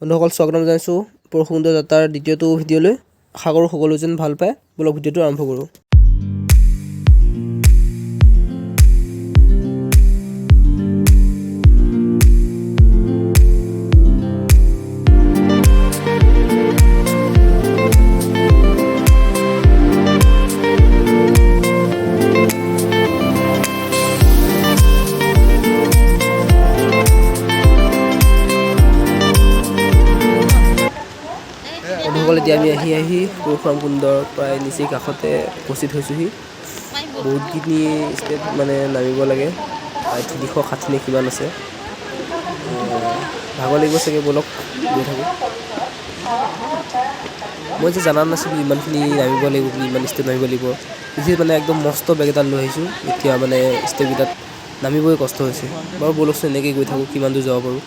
বন্ধুসকল স্বাগতম জনাইছোঁ পৰশুকুণ্ড যাত্ৰাৰ দ্বিতীয়টো ভিডিঅ'লৈ। আশা কৰোঁ সকলো যেন ভাল পায়। বলক ভিডিঅ'টো আৰম্ভ কৰোঁ। বন্ধুসকল এতিয়া আমি আহি পৰশুৰাম কুণ্ডৰ প্ৰায় নিচেই কাষতে উপস্থিত হৈছোঁহি। বহুতখিনি ষ্টেপ নামিব লাগে, প্ৰায় 360 নে কিমান আছে। ভাগৰ লাগিব চাগে, বলক গৈ থাকোঁ। মই যে জানা নাছিলোঁ ইমানখিনি নামিব লাগিব বুলি, ইমান ষ্টেপ নামিব লাগিব। বিশেষ একদম মস্ত বেগ এটা লৈ আহিছোঁ। এতিয়া ষ্টেপকেইটাত নামিবই কষ্ট হৈছে। বাৰু বলকচোন এনেকৈ গৈ থাকোঁ, কিমান দূৰ যাব পাৰোঁ।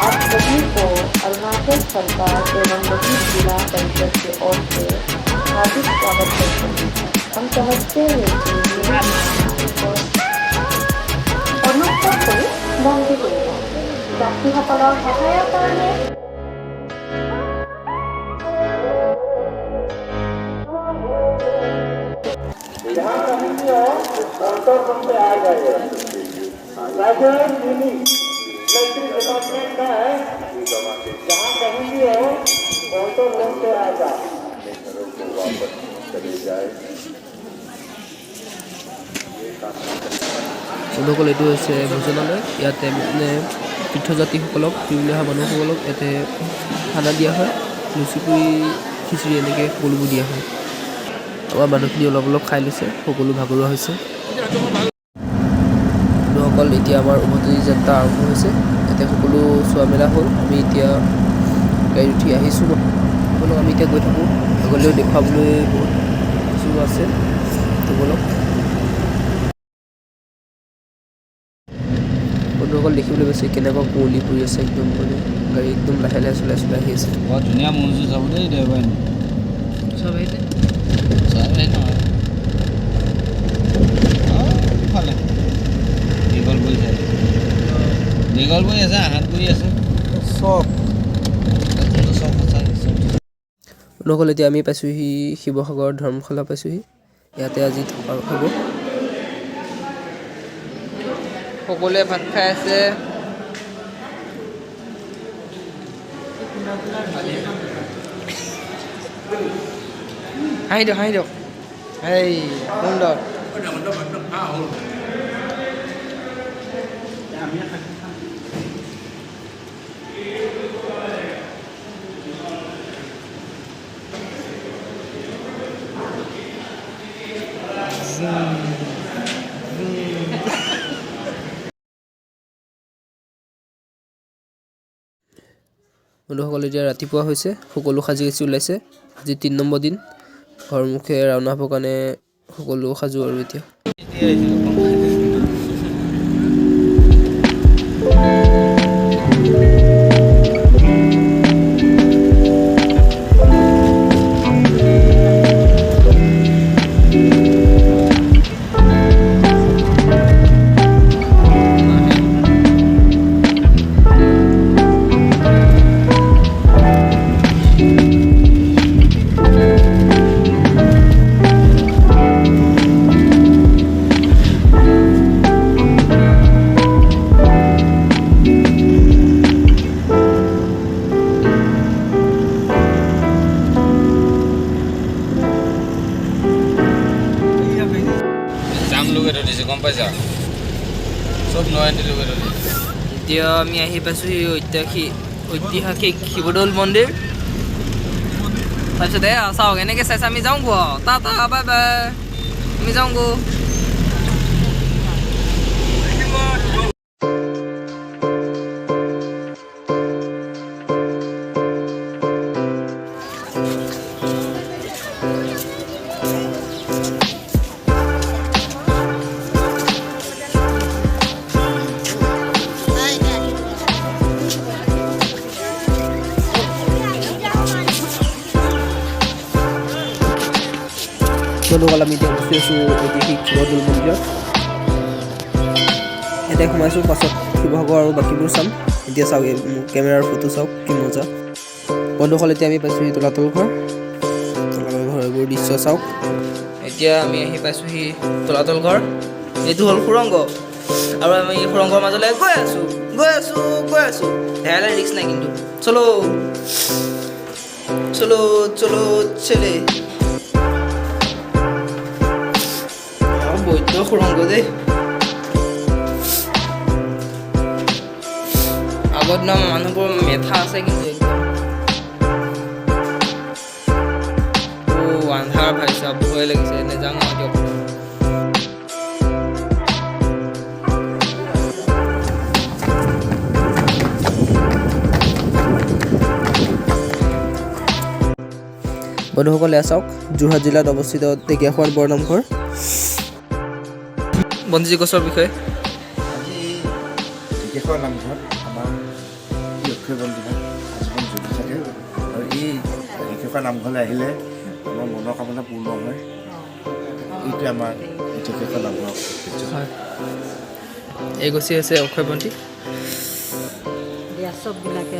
आप सभी को अरुणाचल सरकार एवं नदी जिला परिषद की ओर से हार्दिक स्वागत करते हैं। हम समझते हैं कि অনুগ্ৰহ কৰি বন্দী কৰিব। যাত্ৰীসকলৰ সহায়ৰ কাৰণে इलेक्ट्रिक डिपार्टमेंट का है, जहाँ कहीं भी हो ऑटो लोन से आ जाए, वापस चले जाए। বন্ধুসকল এইটো হৈছে ভোজনালয়। ইয়াতে তীৰ্থযাত্ৰীসকলক, ফুৰিবলৈ অহা মানুহসকলক ইয়াতে খানা দিয়া হয়। লুচি পুৰি খিচিৰি এনেকৈ সকলোবোৰ দিয়া হয়। আমাৰ মানুহখিনি অলপ অলপ খাই লৈছে, সকলো ভাগৰুৱা হৈছে। বন্ধুসকল এতিয়া আমাৰ উভতি যাত্ৰা আৰম্ভ হৈছে। ইয়াতে সকলো চোৱা মেলা হ'ল। আমি এতিয়া গাড়ীত উঠি আহিছোঁ। বলক আমি এতিয়া গৈ থাকোঁ। আগলৈও দেখুৱাবলৈ বহুত কিছু আছে, তো বলক। বন্ধুসকল দেখিবলৈ পাইছে কেনেকুৱা কুঁৱলী পৰি আছে, একদম গাড়ী একদম লাহে লাহে চলাই চলাই আহি আছে। বৰ ধুনীয়া মনজু চাব দেই দেওবাৰে চব আহিলে ফালে দীঘল বৈ আছে, দীঘল বৈ আছে, হাত বৈ আছে, চব চব বন্ধুসকল এতিয়া আমি পাইছোঁহি শিৱসাগৰ ধৰ্মশালা পাইছোঁহি। ইয়াতে আজি থকা হ'ব। সকলোৱে ভাত খাই আছে। হাঁহি দিয়ক এই সুন্দৰ। বন্ধুসকল এতিয়া ৰাতিপুৱা হৈছে, সকলো সাজি কাচি ওলাইছে। আজি 3 নম্বৰ দিন। ঘৰমুখে ৰাওনা হ'বৰ কাৰণে সকলো সাজু আৰু এতিয়া। পাইছা চব নয়ন্তি লোকে এতিয়া আমি আহি পাইছোঁ সেই ঐতিহাসিক শিৱদৌল মন্দিৰ। তাৰপিছত চাওক এনেকৈ চাইছে আমি যাওঁ গো টা বাই বাই আমি যাওঁ গো। বন্ধুসকল আমি এতিয়া বসি আছোঁ ঐতিহাসিক শিৱদৌল মন্দিৰত। এতিয়া সোমাইছোঁ, পাছত শিৱসাগৰ আৰু বাকীবোৰ চাম। এতিয়া চাওক কেমেৰাৰ ফটো চাওক কি মজা। বন্ধুসকল এতিয়া আমি পাইছোঁ সেই তলাতল ঘৰ এইবোৰ দৃশ্য চাওক। এতিয়া আমি আহি পাইছোঁহি তলাতল ঘৰ। এইটো হ'ল সুৰংগ আৰু আমি সুৰংগৰ মাজলৈ গৈ আছোঁ হেৰালে ৰিক্স নাই কিন্তু। চলো চলো চলো চলে বৈদ্য সুৰংগ দেই। আগত দিনৰ মানুহবোৰ মেথা আছে কিন্তু একদম আন্ধাৰ ভাইছা ভয় লাগিছে নেযাওঁ আৰু দিয়ক। বন্ধুসকলে চাওক যোৰহাট জিলাত অৱস্থিত ঢেকীয়াখোৱাৰ বৰনামঘৰ। বন্দিজী গছৰ বিষয়ে আজি ঢেকীয়াখোৱা নামঘৰত আমাৰ অক্ষয় বন্দিভাগ আজীৱন জ্বলি থাকে আৰু এই ঢেকীয়াখোৱা নামঘৰলৈ আহিলে আমাৰ মনৰ কামনা পূৰ্ণ হয়। এইটোৱে আমাৰ ঢেকীয়াখোৱা নামঘৰৰ হয়। এই গছি হৈছে অক্ষয় বন্তি। চববিলাকে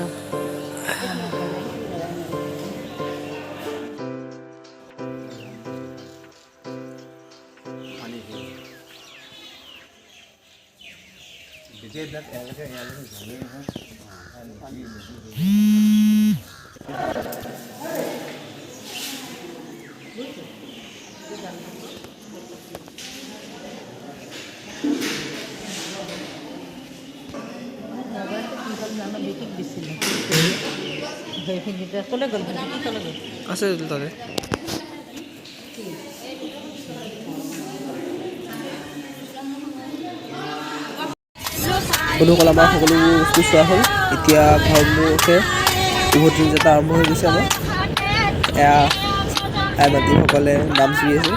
সেইখিনিতে ক'লে গ'ল ক'লে গ'ল আছে তাতে। বন্ধুসকল আমাৰ সকলো বস্তু চোৱা হ'ল। এতিয়া ঘৰমুখে উভতি যাত্ৰা আৰম্ভ হৈ গৈছে আমাৰ। এয়া আই মাতৃসকলে নাম চুৰি আছে।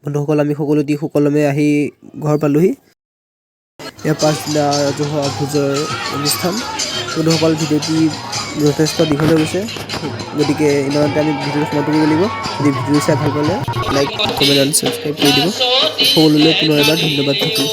বন্ধুসকল আমি সকলো দি সুকলমে আহি ঘৰ পালোহি। ইয়াৰ পাছদিনা ৰাজহুৱা ভোজৰ অনুষ্ঠান। বন্ধুসকল ভিডিঅ'টি যথেষ্ট দীঘল হৈ গৈছে, গতিকে ইমানতে আমি ভিডিঅ'টো সমাপ্ত কৰিব লাগিব। যদি ভিডিঅ' চাই ভাল পালে লাইক কমেণ্ট আৰু ছাবস্ক্ৰাইব কৰি দিব। সকলোলৈ পুনৰ এবাৰ ধন্যবাদ থাকিল।